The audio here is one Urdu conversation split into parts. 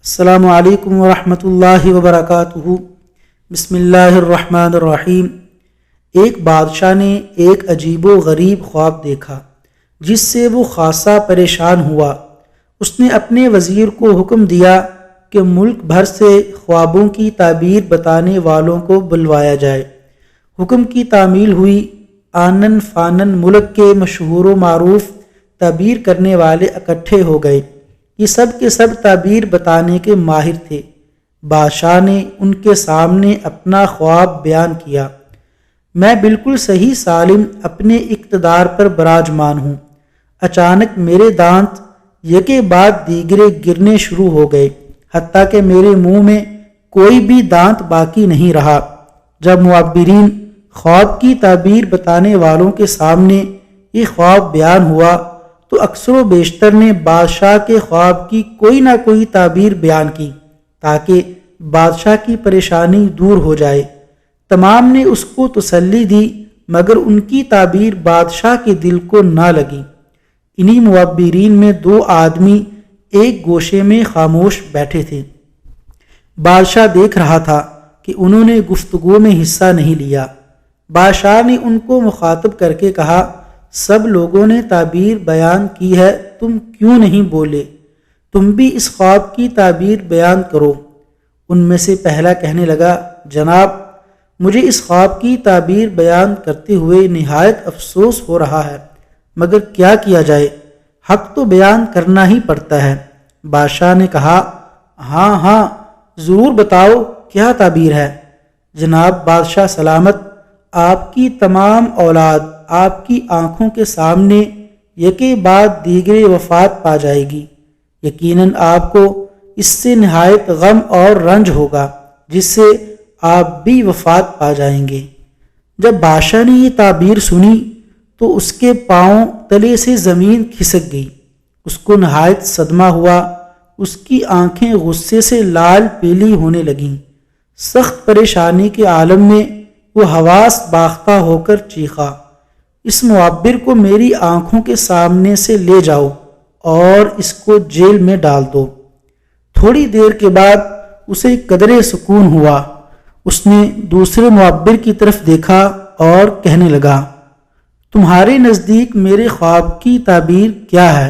السلام علیکم ورحمۃ اللہ وبرکاتہ۔ بسم اللہ الرحمن الرحیم۔ ایک بادشاہ نے ایک عجیب و غریب خواب دیکھا جس سے وہ خاصا پریشان ہوا۔ اس نے اپنے وزیر کو حکم دیا کہ ملک بھر سے خوابوں کی تعبیر بتانے والوں کو بلوایا جائے۔ حکم کی تعمیل ہوئی۔ آنن فانن ملک کے مشہور و معروف تعبیر کرنے والے اکٹھے ہو گئے۔ یہ سب کے سب تعبیر بتانے کے ماہر تھے۔ بادشاہ نے ان کے سامنے اپنا خواب بیان کیا۔ میں بالکل صحیح سالم اپنے اقتدار پر براجمان ہوں۔ اچانک میرے دانت یکے بعد دیگرے گرنے شروع ہو گئے، حتیٰ کہ میرے منہ میں کوئی بھی دانت باقی نہیں رہا۔ جب معبرین خواب کی تعبیر بتانے والوں کے سامنے یہ خواب بیان ہوا تو اکثر و بیشتر نے بادشاہ کے خواب کی کوئی نہ کوئی تعبیر بیان کی تاکہ بادشاہ کی پریشانی دور ہو جائے۔ تمام نے اس کو تسلی دی مگر ان کی تعبیر بادشاہ کے دل کو نہ لگی۔ انہی معبرین میں دو آدمی ایک گوشے میں خاموش بیٹھے تھے۔ بادشاہ دیکھ رہا تھا کہ انہوں نے گفتگو میں حصہ نہیں لیا۔ بادشاہ نے ان کو مخاطب کر کے کہا، سب لوگوں نے تعبیر بیان کی ہے، تم کیوں نہیں بولے؟ تم بھی اس خواب کی تعبیر بیان کرو۔ ان میں سے پہلا کہنے لگا، جناب مجھے اس خواب کی تعبیر بیان کرتے ہوئے نہایت افسوس ہو رہا ہے، مگر کیا کیا جائے، حق تو بیان کرنا ہی پڑتا ہے۔ بادشاہ نے کہا، ہاں ضرور بتاؤ کیا تعبیر ہے۔ جناب بادشاہ سلامت، آپ کی تمام اولاد آپ کی آنکھوں کے سامنے یکے بعد دیگرے وفات پا جائے گی۔ یقیناً آپ کو اس سے نہایت غم اور رنج ہوگا جس سے آپ بھی وفات پا جائیں گے۔ جب بادشاہ نے یہ تعبیر سنی تو اس کے پاؤں تلے سے زمین کھسک گئی۔ اس کو نہایت صدمہ ہوا۔ اس کی آنکھیں غصے سے لال پیلی ہونے لگیں۔ سخت پریشانی کے عالم میں وہ حواس باختہ ہو کر چیخا، اس معبر کو میری آنکھوں کے سامنے سے لے جاؤ اور اس کو جیل میں ڈال دو۔ تھوڑی دیر کے بعد اسے قدرے سکون ہوا۔ اس نے دوسرے معبر کی طرف دیکھا اور کہنے لگا، تمہارے نزدیک میرے خواب کی تعبیر کیا ہے؟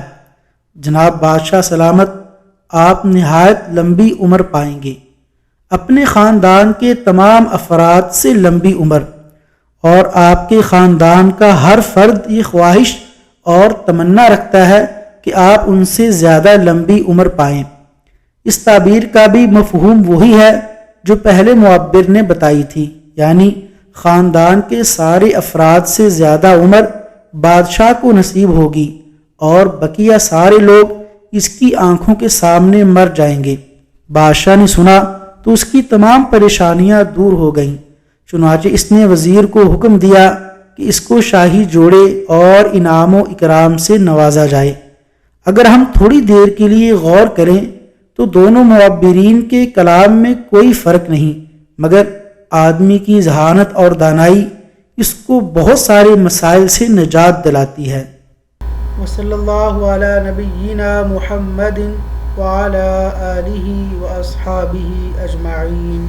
جناب بادشاہ سلامت، آپ نہایت لمبی عمر پائیں گے، اپنے خاندان کے تمام افراد سے لمبی عمر، اور آپ کے خاندان کا ہر فرد یہ خواہش اور تمنا رکھتا ہے کہ آپ ان سے زیادہ لمبی عمر پائیں۔ اس تعبیر کا بھی مفہوم وہی ہے جو پہلے معبر نے بتائی تھی، یعنی خاندان کے سارے افراد سے زیادہ عمر بادشاہ کو نصیب ہوگی اور بقیہ سارے لوگ اس کی آنکھوں کے سامنے مر جائیں گے۔ بادشاہ نے سنا تو اس کی تمام پریشانیاں دور ہو گئیں۔ چنانچہ اس نے وزیر کو حکم دیا کہ اس کو شاہی جوڑے اور انعام و اکرام سے نوازا جائے۔ اگر ہم تھوڑی دیر کے لیے غور کریں تو دونوں معبرین کے کلام میں کوئی فرق نہیں، مگر آدمی کی ذہانت اور دانائی اس کو بہت سارے مسائل سے نجات دلاتی ہے۔ وصلی اللہ علی نبینا محمد وعلی آلہ واصحابہ اجمعین۔